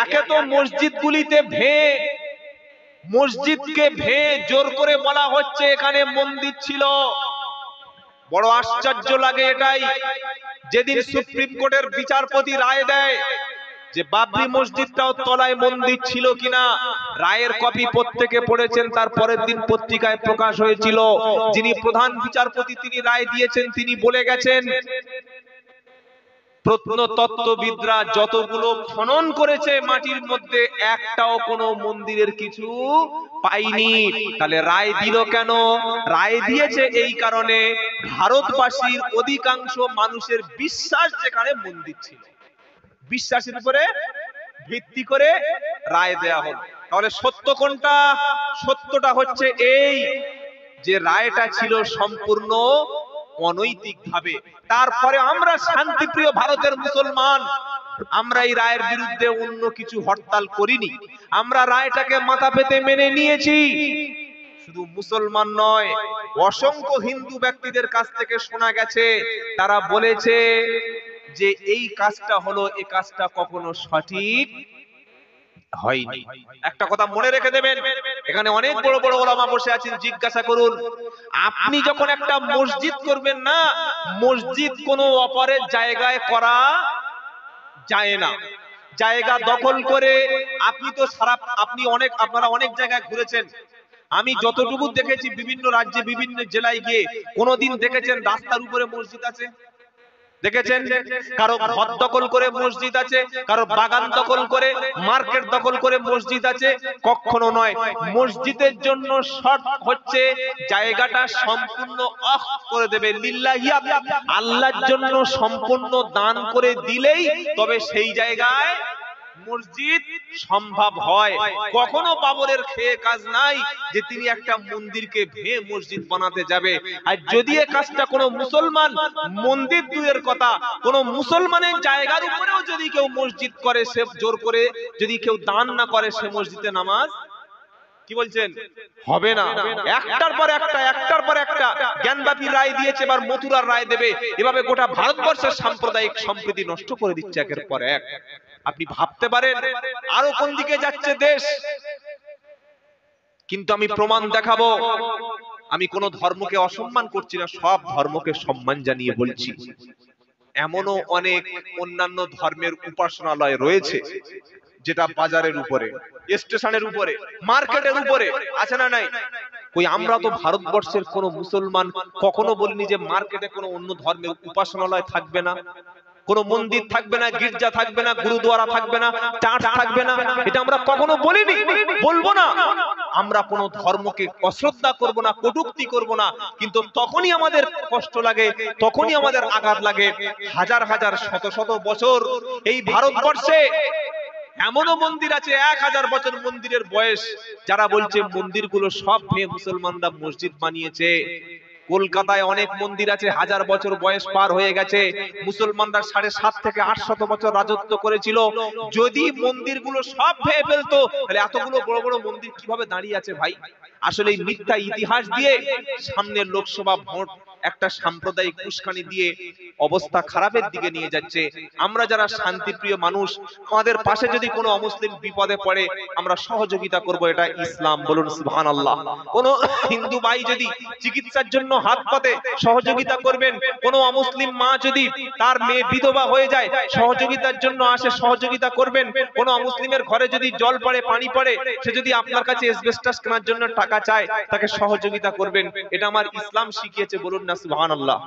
একে তো মসজিদগুলিতে মসজিদকে জোর করে বলা হচ্ছে এখানে মন্দির ছিল। বড় আশ্চর্য লাগে এটাই, যেদিন সুপ্রিম কোর্টের বিচারপতি রায় দেয় যে বাবরি মসজিদটাও তলায় মন্দির ছিল কিনা, রায়ের কপি প্রত্যেকে পড়েছেন, তার পরের দিন পত্রিকায় প্রকাশ হয়েছিল। যিনি প্রধান বিচারপতি তিনি রায় দিয়েছেন, তিনি বলে গেছেন প্রত্নতত্ত্ববিদরা যতগুলো খনন করেছে মাটির মধ্যে একটাও কোনো মন্দিরের কিছু পাইনি। তাহলে রায় দিল কেন? রায় দিয়েছে এই কারণে ভারতবাসীর অধিকাংশ মানুষের বিশ্বাস যেখানে মন্দির ছিল, বিশ্বাসের উপরে ভিত্তি করে রায় দেয়া হলো। তাহলে সত্য কোনটা? সত্যটা হচ্ছে এই যে রায়টা ছিল সম্পূর্ণ অনৈতিক ভাবে। তারপরে আমরা শান্তিপ্রিয় ভারতের মুসলমান, আমরা এই রায়ের বিরুদ্ধে অন্য কিছু হরতাল করিনি, আমরা রায়টাকে মাথা পেতে মেনে নিয়েছি। শুধু মুসলমান নয়, অসংখ্য হিন্দু ব্যক্তিদের কাছ থেকে শোনা গেছে, তারা বলেছে যে এই কাজটা হলো, এই কাজটা কখনো সঠিক হয়নি। একটা কথা মনে রেখে দেবেন, এখানে অনেক বড় বড় ওলামা বসে আছেন, জিজ্ঞাসা করুন, আপনি যখন একটা মসজিদ করবেন না, মসজিদ কোনো অপরের জায়গায় করা যায় না। জায়গা দখল করে আপনি তো আপনারা অনেক জায়গায় ঘুরেছেন, আমি যতটুকু দেখেছি বিভিন্ন রাজ্যে বিভিন্ন জেলায় গিয়ে, কোনদিন দেখেছেন রাস্তার উপরে মসজিদ আছে? দেখেছেন? কারো ঘর দখল করে মসজিদ আছে, কারো বাগান দখল করে, মার্কেট দখল করে মসজিদ আছে? কখনো নয়। মসজিদের জন্য শর্ত হচ্ছে জায়গাটা সম্পূর্ণ ওয়াকফ করে দেবে লিল্লাহি, আল্লাহর জন্য সম্পূর্ণ দান করে দিলেই তবে সেই জায়গায় মসজিদ সম্ভব হয়। কখনো বাবরের খেয়ে কাজ নাই যে তিনি একটা মন্দিরকে ভেঙে মসজিদ বানাতে যাবে। আর যদি এই কাজটা কোনো মুসলমান, মন্দির দূরের কথা, কোনো মুসলমানের জায়গার উপরেও যদি কেউ মসজিদ করে, সে জোর করে যদি কেউ দান না করে, সে মসজিদে নামাজ কি বলছেন হবে না। একটার পর একটা জ্ঞানব্যাপী রায় দিয়েছে, এবার মথুরার রায় দেবে। এভাবে গোটা ভারতবর্ষের সাম্প্রদায়িক সম্প্রীতি নষ্ট করে দিচ্ছে একের পর এক। আপনি ভাবতে পারেন আরো কোন দিকে যাচ্ছে দেশ। কিন্তু আমি প্রমাণ দেখাবো, আমি কোন ধর্মকে অসম্মান করছি না, সব ধর্মকে সম্মান জানিয়ে বলছি। এমনও অনেক অন্যান্য ধর্মের উপাসনালয় রয়েছে যেটা বাজারের উপরে, স্টেশনের উপরে, মার্কেটের উপরে আছে না নাই? কই আমরা তো ভারতবর্ষের কোন মুসলমান কখনো বলিনি যে মার্কেটে কোনো অন্য ধর্মের উপাসনালয় থাকবে না, কোন মন্দির থাকবে না, গির্জা থাকবে না, গুরুদ্বারা থাকবে না, চার্চ থাকবে না, এটা আমরা কখনো বলিনি, বলবো না। আমরা কোন ধর্মকে অশ্রদ্ধা করব না, কটূক্তি করব না। কিন্তু তখনই আমাদের কষ্ট লাগে, তখনই আমাদের আঘাত লাগে, হাজার হাজার শত শত বছর এই ভারতবর্ষে এমনও মন্দির আছে 1000 বছর মন্দিরের বয়স, যারা বলছে মন্দিরগুলো সব ভেঙে মুসলমানরা মসজিদ বানিয়েছে। কলকাতায় অনেক মন্দির আছে 1000 বছর বয়স পার হয়ে গেছে, মুসলমানরা 750 থেকে 800 বছর রাজত্ব করেছিল। যদি মন্দিরগুলো সব ভেঙে ফেলতো, তাহলে এতগুলো বড় বড় মন্দির কিভাবে দাঁড়িয়ে আছে ভাই? আসলে এই মিথ্যা ইতিহাস দিয়ে সামনে লোকসভা ভোট একটা সাম্প্রদায়িক উস্কানি দিয়ে অবস্থা খারাপের দিকে নিয়ে যাচ্ছে। আমরা যারা শান্তিপ্রিয় মানুষ, আমাদের পাশে যদি কোনো অমুসলিম বিপদে পড়ে আমরা সহযোগিতা করব, এটা ইসলাম। বলুন সুবহানাল্লাহ। কোন হিন্দু ভাই যদি চিকিৎসার জন্য হাত পাতে সহযোগিতা করবেন, কোন অমুসলিম মা যদি তার মেয়ে বিধবা হয়ে যায় সহযোগিতার জন্য আসে, সহযোগিতা করবেন। কোন অমুসলিমের ঘরে যদি জল পড়ে, পানি পড়ে, সে যদি আপনার কাছে এসবেস্টাস কেনার জন্য টাকা চায়, তাকে সহযোগিতা করবেন। এটা আমার ইসলাম শিখিয়েছে। বলুন না সুবহানাল্লাহ।